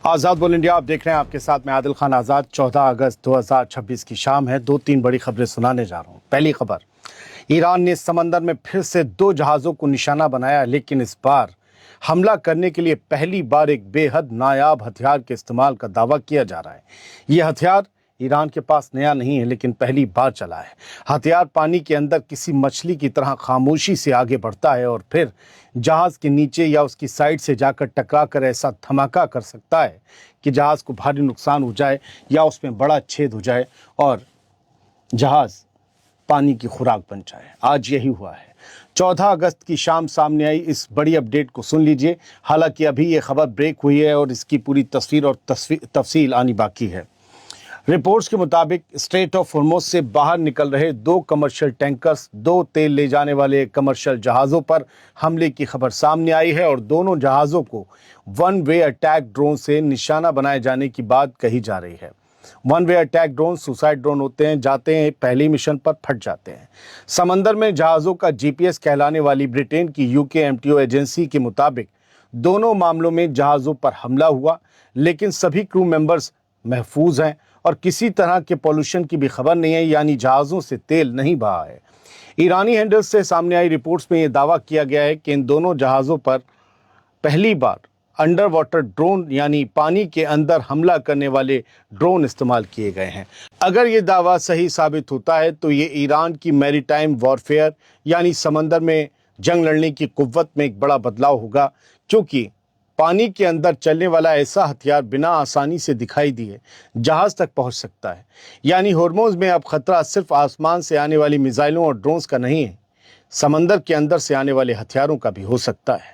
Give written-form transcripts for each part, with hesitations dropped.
आज़ाद बोल इंडिया आप देख रहे हैं। आपके साथ मैं आदिल खान आज़ाद। 14 अगस्त 2026 की शाम है। दो तीन बड़ी खबरें सुनाने जा रहा हूं। पहली खबर, ईरान ने समंदर में फिर से 2 जहाज़ों को निशाना बनाया, लेकिन इस बार हमला करने के लिए पहली बार एक बेहद नायाब हथियार के इस्तेमाल का दावा किया जा रहा है। यह हथियार ईरान के पास नया नहीं है, लेकिन पहली बार चला है। हथियार पानी के अंदर किसी मछली की तरह खामोशी से आगे बढ़ता है और फिर जहाज के नीचे या उसकी साइड से जाकर टकरा कर ऐसा धमाका कर सकता है कि जहाज को भारी नुकसान हो जाए या उसमें बड़ा छेद हो जाए और जहाज पानी की खुराक बन जाए। आज यही हुआ है। 14 अगस्त की शाम सामने आई इस बड़ी अपडेट को सुन लीजिए। हालांकि अभी ये खबर ब्रेक हुई है और इसकी पूरी तस्वीर और तफसील आनी बाकी है। रिपोर्ट्स के मुताबिक स्ट्रेट ऑफ हॉर्मुज से बाहर निकल रहे 2 कमर्शियल टैंकर्स, 2 तेल ले जाने वाले कमर्शियल जहाज़ों पर हमले की खबर सामने आई है और दोनों जहाज़ों को वन वे अटैक ड्रोन से निशाना बनाए जाने की बात कही जा रही है। One way attack drone suicide drone होते हैं, जाते हैं पहली मिशन पर फट जाते हैं। समंदर में जहाज़ों का जीपीएस कहलाने वाली ब्रिटेन की यूके एमटीओ एजेंसी के मुताबिक दोनों मामलों में जहाज़ों पर हमला हुआ, लेकिन सभी क्रू मेंबर्स महफूज हैं और किसी तरह के पॉल्यूशन की भी खबर नहीं है, यानी जहाज़ों से तेल नहीं बहा है। ईरानी हैंडल्स से सामने आई रिपोर्ट्स में यह दावा किया गया है कि इन दोनों जहाज़ों पर पहली बार अंडर वाटर ड्रोन यानी पानी के अंदर हमला करने वाले ड्रोन इस्तेमाल किए गए हैं। अगर ये दावा सही साबित होता है तो ये ईरान की मैरीटाइम वॉरफेयर यानी समंदर में जंग लड़ने की कुव्वत में एक बड़ा बदलाव होगा, क्योंकि पानी के अंदर चलने वाला ऐसा हथियार बिना आसानी से दिखाई दिए जहाज तक पहुंच सकता है। यानी हॉर्मुज में अब खतरा सिर्फ आसमान से आने वाली मिसाइलों और ड्रोन्स का नहीं है, समंदर के अंदर से आने वाले हथियारों का भी हो सकता है।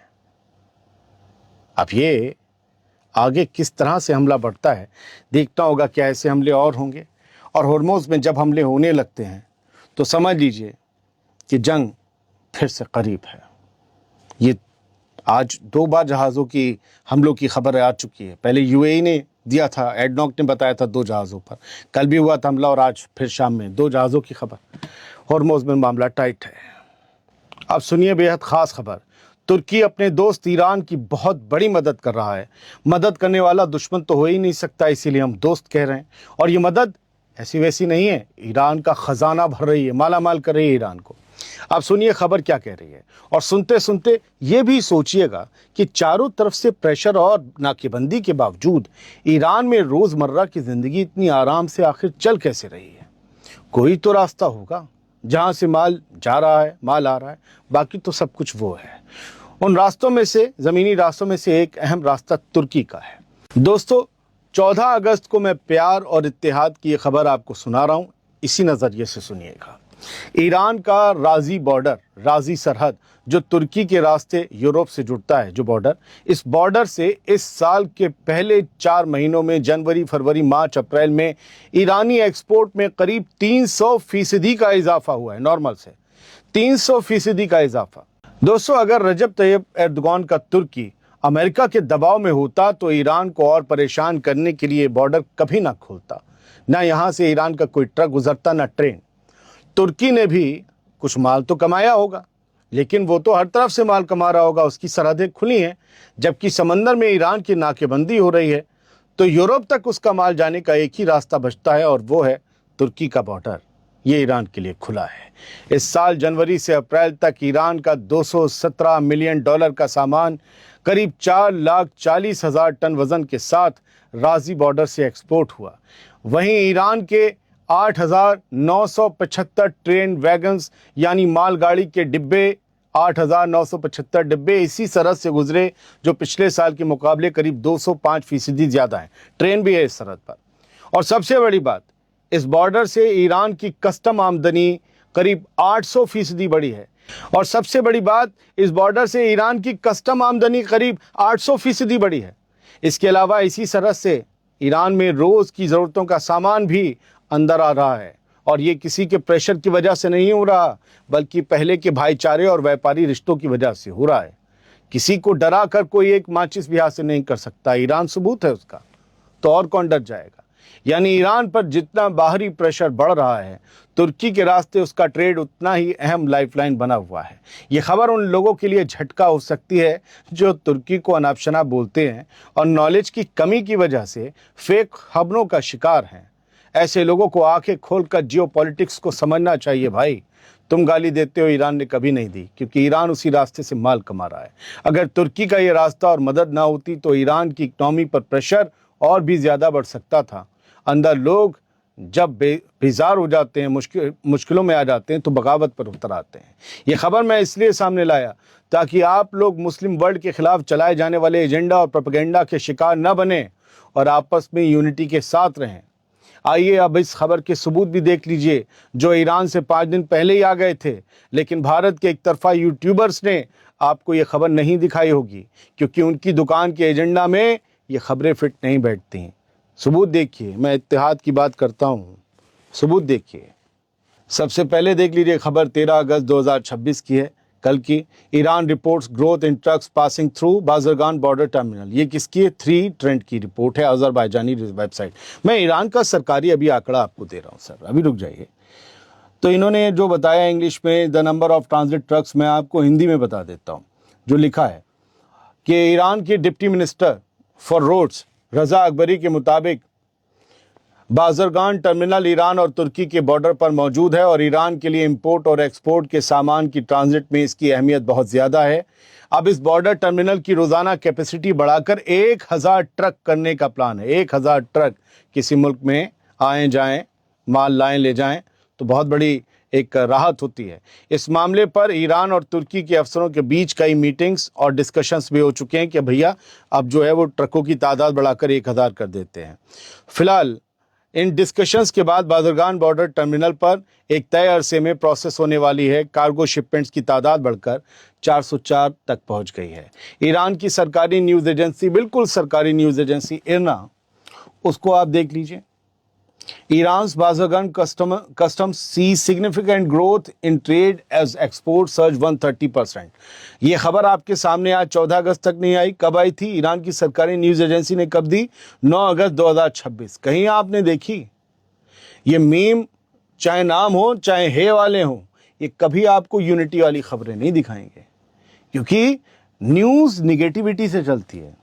अब ये आगे किस तरह से हमला बढ़ता है देखना होगा। क्या ऐसे हमले और होंगे? और हॉर्मुज में जब हमले होने लगते हैं तो समझ लीजिए कि जंग फिर से करीब है। ये आज 2 बार जहाज़ों की हमलों की खबर आ चुकी है। पहले यूएई ने दिया था, एडनॉक ने बताया था 2 जहाज़ों पर, कल भी हुआ था हमला और आज फिर शाम में 2 जहाज़ों की खबर। हॉर्मुज में मामला टाइट है। अब सुनिए बेहद ख़ास खबर। तुर्की अपने दोस्त ईरान की बहुत बड़ी मदद कर रहा है। मदद करने वाला दुश्मन तो हो ही नहीं सकता, इसीलिए हम दोस्त कह रहे हैं। और ये मदद ऐसी वैसी नहीं है, ईरान का ख़जाना भर रही है, माला माल कर रही है ईरान को। अब सुनिए खबर क्या कह रही है और सुनते सुनते ये भी सोचिएगा कि चारों तरफ से प्रेशर और नाकेबंदी के बावजूद ईरान में रोज़मर्रा की ज़िंदगी इतनी आराम से आखिर चल कैसे रही है। कोई तो रास्ता होगा जहाँ से माल जा रहा है, माल आ रहा है, बाकी तो सब कुछ वो है। उन रास्तों में से, ज़मीनी रास्तों में से एक अहम रास्ता तुर्की का है। दोस्तों, 14 अगस्त को मैं प्यार और इत्तेहाद की ये खबर आपको सुना रहा हूँ, इसी नज़रिए से सुनिएगा। ईरान का राजी बॉर्डर, राजी सरहद जो तुर्की के रास्ते यूरोप से जुड़ता है, जो बॉर्डर, इस बॉर्डर से इस साल के पहले 4 महीनों में जनवरी, फरवरी, मार्च, अप्रैल में ईरानी एक्सपोर्ट में करीब 300% का इजाफा हुआ है। नॉर्मल से 300% का इजाफा। दोस्तों, अगर रजब तैयब एर्दोगान का तुर्की अमेरिका के दबाव में होता तो ईरान को और परेशान करने के लिए बॉर्डर कभी ना खोलता, ना यहाँ से ईरान का कोई ट्रक गुजरता, ना ट्रेन। तुर्की ने भी कुछ माल तो कमाया होगा, लेकिन वो तो हर तरफ से माल कमा रहा होगा, उसकी सरहदें खुली हैं। जबकि समंदर में ईरान की नाकेबंदी हो रही है तो यूरोप तक उसका माल जाने का एक ही रास्ता बचता है और वो है तुर्की का बॉर्डर। ये ईरान के लिए खुला है। इस साल जनवरी से अप्रैल तक ईरान का $217 मिलियन का सामान करीब 4,40,000 टन वजन के साथ राजी बॉर्डर से एक्सपोर्ट हुआ। वहीं ईरान के 8,975 ट्रेन वैगन्स यानी मालगाड़ी के डिब्बे, 8,975 डिब्बे इसी सरहद से गुजरे, जो पिछले साल के मुकाबले करीब 205% ज़्यादा है। ट्रेन भी है इस सरहद पर। और सबसे बड़ी बात, इस बॉर्डर से ईरान की कस्टम आमदनी करीब 800% बढ़ी है। और सबसे बड़ी बात, इस बॉर्डर से ईरान की कस्टम आमदनी करीब 800% बढ़ी है। इसके अलावा इसी सरहद से ईरान में रोज़ की ज़रूरतों का सामान भी अंदर आ रहा है। और ये किसी के प्रेशर की वजह से नहीं हो रहा, बल्कि पहले के भाईचारे और व्यापारी रिश्तों की वजह से हो रहा है। किसी को डरा कर कोई एक माचिस भी हासिल नहीं कर सकता। ईरान सबूत है उसका, तो और कौन डर जाएगा। यानी ईरान पर जितना बाहरी प्रेशर बढ़ रहा है, तुर्की के रास्ते उसका ट्रेड उतना ही अहम लाइफलाइन बना हुआ है। ये खबर उन लोगों के लिए झटका हो सकती है जो तुर्की को अनापशना बोलते हैं और नॉलेज की कमी की वजह से फेक खबरों का शिकार हैं। ऐसे लोगों को आंखें खोलकर जियोपॉलिटिक्स को समझना चाहिए भाई। तुम गाली देते हो, ईरान ने कभी नहीं दी, क्योंकि ईरान उसी रास्ते से माल कमा रहा है। अगर तुर्की का ये रास्ता और मदद ना होती तो ईरान की इकनॉमी पर प्रेशर और भी ज़्यादा बढ़ सकता था। अंदर लोग जब बेजार हो जाते हैं, मुश्किलों में आ जाते हैं, तो बगावत पर उतर आते हैं। ये खबर मैं इसलिए सामने लाया ताकि आप लोग मुस्लिम वर्ल्ड के खिलाफ चलाए जाने वाले एजेंडा और प्रोपेगेंडा के शिकार न बने और आपस में यूनिटी के साथ रहें। आइए अब इस खबर के सबूत भी देख लीजिए, जो ईरान से 5 दिन पहले ही आ गए थे, लेकिन भारत के एक तरफा यूट्यूबर्स ने आपको ये खबर नहीं दिखाई होगी, क्योंकि उनकी दुकान के एजेंडा में ये खबरें फिट नहीं बैठती। सबूत देखिए, मैं इत्तेहाद की बात करता हूँ, सबूत देखिए। सबसे पहले देख लीजिए खबर 13 अगस्त 2026 की है, कल की। Iran reports growth in trucks passing through Bazargan border terminal. ये किसकी है? 3 ट्रेंड की रिपोर्ट है, अज़रबैजानी वेबसाइट। मैं ईरान का सरकारी अभी आंकड़ा आपको दे रहा हूँ सर, अभी रुक जाइए। तो इन्होंने जो बताया इंग्लिश में, the number of transit trucks, मैं आपको हिंदी में बता देता हूँ। जो लिखा है कि ईरान के डिप्टी मिनिस्टर फॉर रोड्स रज़ा अकबरी के मुताबिक बाज़रगान टर्मिनल ईरान और तुर्की के बॉर्डर पर मौजूद है और ईरान के लिए इंपोर्ट और एक्सपोर्ट के सामान की ट्रांजिट में इसकी अहमियत बहुत ज़्यादा है। अब इस बॉर्डर टर्मिनल की रोज़ाना कैपेसिटी बढ़ाकर 1000 ट्रक करने का प्लान है। 1000 ट्रक किसी मुल्क में आएँ जाएँ, माल लाएँ ले जाएँ, तो बहुत बड़ी एक राहत होती है। इस मामले पर ईरान और तुर्की के अफसरों के बीच कई मीटिंग्स और डिस्कशंस भी हो चुके हैं कि भैया अब जो है वो ट्रकों की तादाद बढ़ाकर 1000 कर देते हैं। फिलहाल इन डिस्कशंस के बाद बाज़रगान बॉर्डर टर्मिनल पर एक तय अरसे में प्रोसेस होने वाली है कार्गो शिपमेंट्स की तादाद बढ़कर 404 तक पहुंच गई है। ईरान की सरकारी न्यूज़ एजेंसी, बिल्कुल सरकारी न्यूज़ एजेंसी इरना, उसको आप देख लीजिए। Iran's Bazagan customs see significant growth in trade as export surge 130%। ये खबर आपके सामने आज 14 अगस्त तक नहीं आई। कब आई थी? ईरान की सरकारी न्यूज़ एजेंसी ने कब दी? 9 अगस्त 2026। कहीं आपने देखी? ये मीम चाहे नाम हो चाहे हे वाले हों, ये कभी आपको यूनिटी वाली खबरें नहीं दिखाएंगे, क्योंकि न्यूज़ निगेटिविटी से चलती है।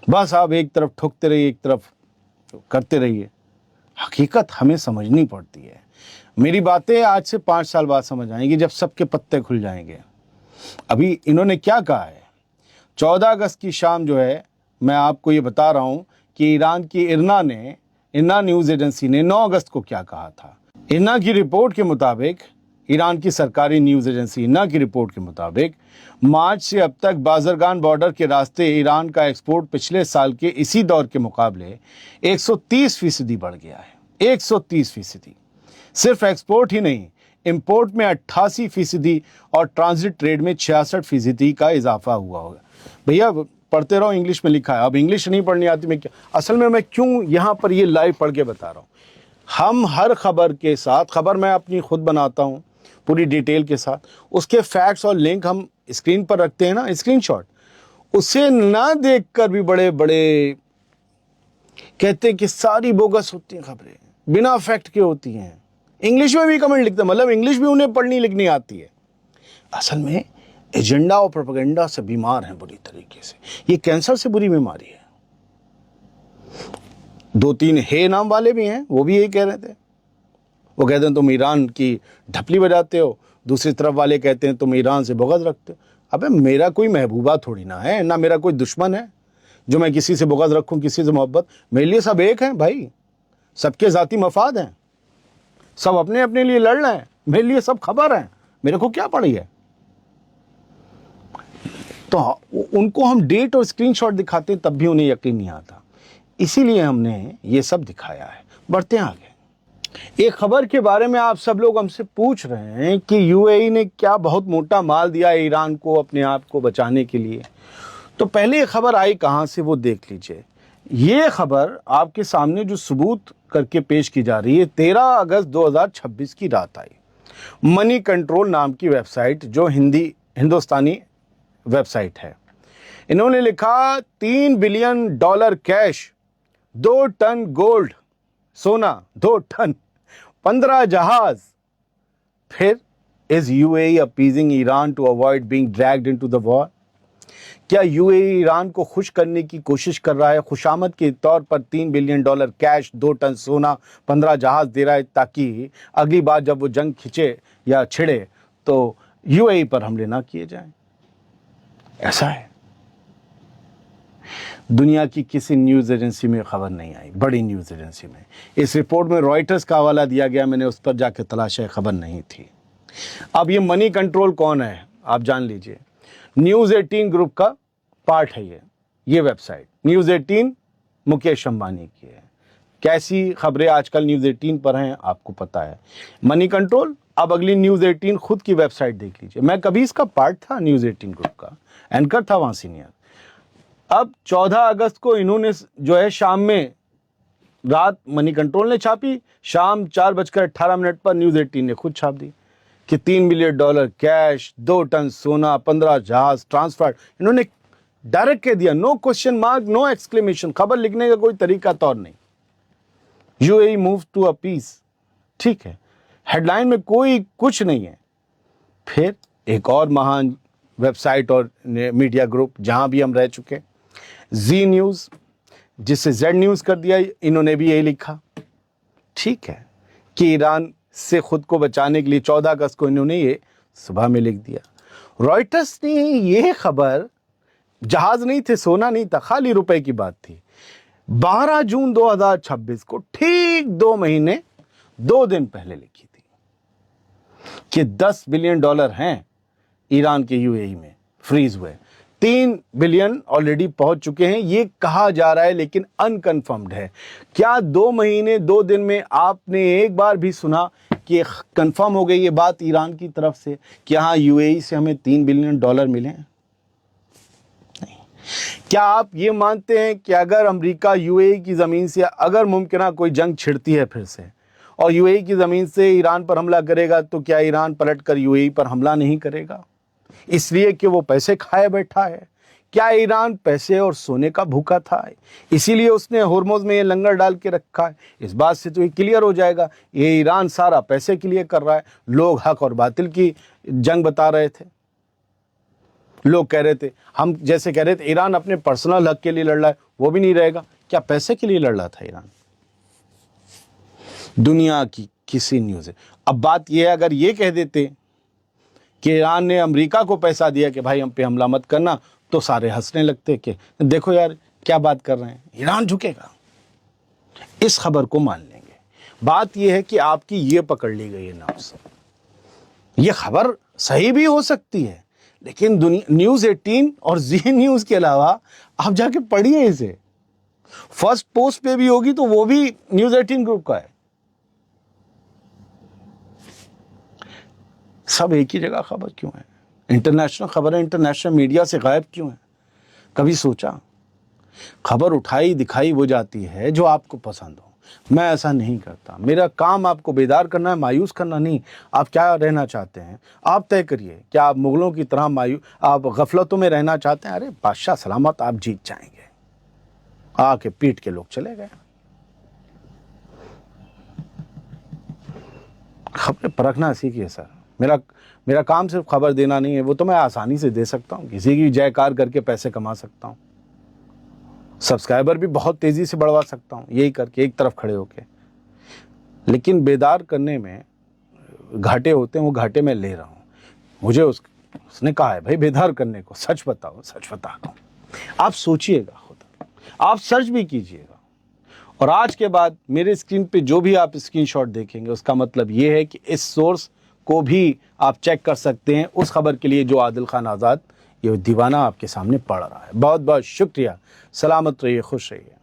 बस आप एक तरफ ठोकते रहिए, एक तरफ करते रहिए। हकीकत हमें समझनी पड़ती है। मेरी बातें आज से 5 साल बाद समझ आएंगी, जब सबके पत्ते खुल जाएंगे। अभी इन्होंने क्या कहा है? 14 अगस्त की शाम जो है, मैं आपको ये बता रहा हूं कि ईरान की इरना न्यूज़ एजेंसी ने 9 अगस्त को क्या कहा था। इरना की रिपोर्ट के मुताबिक, ईरान की सरकारी न्यूज़ एजेंसी इरना की रिपोर्ट के मुताबिक, मार्च से अब तक बाज़रगान बॉर्डर के रास्ते ईरान का एक्सपोर्ट पिछले साल के इसी दौर के मुकाबले 130% बढ़ गया है। 130%। सिर्फ एक्सपोर्ट ही नहीं, इंपोर्ट में 88% और ट्रांजिट ट्रेड में 66% का इजाफा हुआ होगा। भैया पढ़ते रहो, इंग्लिश में लिखा है। अब इंग्लिश नहीं पढ़नी आती, मैं क्या, असल में मैं क्यों यहाँ पर ये लाइव पढ़ के बता रहा हूँ। हम हर खबर के साथ, खबर मैं अपनी खुद बनाता हूँ पूरी डिटेल के साथ, उसके फैक्ट्स और लिंक हम स्क्रीन पर रखते हैं ना, स्क्रीनशॉट, उसे ना देखकर भी बड़े बड़े कहते हैं कि सारी बोगस होती हैं खबरें, बिना फैक्ट के होती हैं। इंग्लिश में भी कमेंट लिखते हैं, मतलब इंग्लिश भी उन्हें पढ़नी लिखनी आती है। असल में एजेंडा और प्रोपेगेंडा से बीमार हैं बुरी तरीके से। ये कैंसर से बुरी बीमारी है। 2-3 हे नाम वाले भी हैं, वो भी यही कह रहे थे। वो कहते हैं तुम ईरान की ढपली बजाते हो, दूसरी तरफ वाले कहते हैं तुम ईरान से बुग़्ज़ रखते हो। अबे मेरा कोई महबूबा थोड़ी ना है, ना मेरा कोई दुश्मन है जो मैं किसी से बुग़्ज़ रखूं, किसी से मोहब्बत। मेरे लिए सब एक हैं भाई, सबके ज़ाती मफाद हैं, सब अपने अपने लिए लड़ रहे हैं। मेरे लिए सब खबर है, मेरे को क्या पड़ी है। तो उनको हम डेट और स्क्रीनशॉट दिखाते हैं, तब भी उन्हें यकीन नहीं आता। इसीलिए हमने ये सब दिखाया है। बढ़ते हैं आगे। एक खबर के बारे में आप सब लोग हमसे पूछ रहे हैं कि यूएई ने क्या बहुत मोटा माल दिया है ईरान को अपने आप को बचाने के लिए। तो पहले ये खबर आई कहाँ से, वो देख लीजिए। ये खबर आपके सामने जो सबूत करके पेश की जा रही है, 13 अगस्त 2026 की रात आई। मनी कंट्रोल नाम की वेबसाइट, जो हिंदुस्तानी वेबसाइट है, इन्होंने लिखा $3 बिलियन कैश 2 टन गोल्ड, सोना 2 टन, 15 जहाज। फिर is UAE appeasing Iran to avoid being dragged into the war? क्या यूएई ईरान को खुश करने की कोशिश कर रहा है? खुशामद के तौर पर $3 बिलियन कैश, 2 टन सोना, 15 जहाज दे रहा है ताकि अगली बार जब वो जंग खिंचे या छिड़े तो यूएई पर हमले ना किए जाएं। ऐसा है। दुनिया की किसी न्यूज़ एजेंसी में खबर नहीं आई, बड़ी न्यूज़ एजेंसी में। इस रिपोर्ट में रॉयटर्स का हवाला दिया गया, मैंने उस पर जाकर तलाशा, खबर नहीं थी। अब ये मनी कंट्रोल कौन है आप जान लीजिए। न्यूज़ 18 ग्रुप का पार्ट है ये वेबसाइट। न्यूज़ 18 मुकेश अंबानी की है। कैसी खबरें आजकल न्यूज़ 18 पर हैं आपको पता है। मनी कंट्रोल, अब अगली न्यूज़ 18 खुद की वेबसाइट देख लीजिए। मैं कभी इसका पार्ट था, न्यूज़ 18 ग्रुप का एंकर था वहाँ सीनियर। अब 14 अगस्त को इन्होंने जो है शाम में, रात मनी कंट्रोल ने छापी, शाम 4:18 पर न्यूज़ 18 ने खुद छाप दी कि $3 बिलियन कैश, 2 टन सोना, 15 जहाज ट्रांसफर। इन्होंने डायरेक्ट कह दिया, no question mark, no exclamation. खबर लिखने का कोई तरीका तौर नहीं। UAE move to a peace, ठीक है, हेडलाइन में कोई कुछ नहीं है। फिर एक और महान वेबसाइट और मीडिया ग्रुप जहां भी हम रह चुके, जी न्यूज़, जिसे जेड न्यूज़ कर दिया, इन्होंने भी यही लिखा, ठीक है, कि ईरान से खुद को बचाने के लिए 14 अगस्त को इन्होंने ये सुबह में लिख दिया। रॉयटर्स ने ये खबर, जहाज नहीं थे, सोना नहीं था, खाली रुपए की बात थी, 12 जून 2026 को, ठीक 2 महीने 2 दिन पहले लिखी थी कि $10 बिलियन हैं ईरान के यूएई में फ्रीज हुए। 3 बिलियन ऑलरेडी पहुंच चुके हैं, ये कहा जा रहा है, लेकिन अनकन्फर्म्ड है। क्या 2 महीने 2 दिन में आपने एक बार भी सुना कि कंफर्म हो गई ये बात ईरान की तरफ से कि हाँ यूएई से हमें $3 बिलियन मिले हैं? नहीं। क्या आप ये मानते हैं कि अगर अमेरिका यूएई की ज़मीन से अगर मुमकिन कोई जंग छिड़ती है फिर से और यूएई की ज़मीन से ईरान पर हमला करेगा, तो क्या ईरान पलटकर यूएई पर हमला नहीं करेगा इसलिए कि वो पैसे खाए बैठा है? क्या ईरान पैसे और सोने का भूखा था, इसीलिए उसने होर्मुज़ में ये लंगर डाल के रखा है? इस बात से तो ये क्लियर हो जाएगा, ये ईरान सारा पैसे के लिए कर रहा है। लोग हक और बातिल की जंग बता रहे थे। लोग कह रहे थे, हम जैसे कह रहे थे ईरान अपने पर्सनल हक के लिए लड़ रहा है, वो भी नहीं रहेगा। क्या पैसे के लिए लड़ रहा था ईरान? दुनिया की किसी न्यूज़ है। अब बात यह है, अगर ये कह देते कि ईरान ने अमेरिका को पैसा दिया कि भाई हम पे हमला मत करना, तो सारे हंसने लगते कि देखो यार क्या बात कर रहे हैं, ईरान झुकेगा। इस खबर को मान लेंगे। बात यह है कि आपकी ये पकड़ ली गई है नफ्स। ये खबर सही भी हो सकती है, लेकिन न्यूज़ 18 और जी न्यूज़ के अलावा आप जाके पढ़िए इसे। फर्स्ट पोस्ट पे भी होगी तो वो भी न्यूज़ 18 ग्रुप का है। सब एक ही जगह खबर क्यों है? इंटरनेशनल खबर है, इंटरनेशनल मीडिया से गायब क्यों है? कभी सोचा? खबर उठाई दिखाई वो जाती है जो आपको पसंद हो। मैं ऐसा नहीं करता। मेरा काम आपको बेदार करना है, मायूस करना नहीं। आप क्या रहना चाहते हैं आप तय करिए। क्या आप मुगलों की तरह आप गफलतों में रहना चाहते हैं? अरे बादशाह सलामत, आप जीत जाएंगे। आके पीट के लोग चले गए। खबरें परखना सीखिए सर। मेरा काम सिर्फ खबर देना नहीं है, वो तो मैं आसानी से दे सकता हूँ, किसी की जयकार करके पैसे कमा सकता हूँ, सब्सक्राइबर भी बहुत तेज़ी से बढ़वा सकता हूँ, यही करके एक तरफ खड़े होके। लेकिन बेदार करने में घाटे होते हैं, वो घाटे मैं ले रहा हूँ। मुझे उसने कहा है भाई बेदार करने को, सच बताओ, सच बता रहा हूँ। आप सोचिएगा खुद, आप सर्च भी कीजिएगा। और आज के बाद मेरे स्क्रीन पे जो भी आप स्क्रीनशॉट देखेंगे, उसका मतलब ये है कि इस सोर्स को भी आप चेक कर सकते हैं उस खबर के लिए जो आदिल खान आज़ाद ये दीवाना आपके सामने पढ़ रहा है। बहुत बहुत शुक्रिया। सलामत रहिए, खुश रहिए।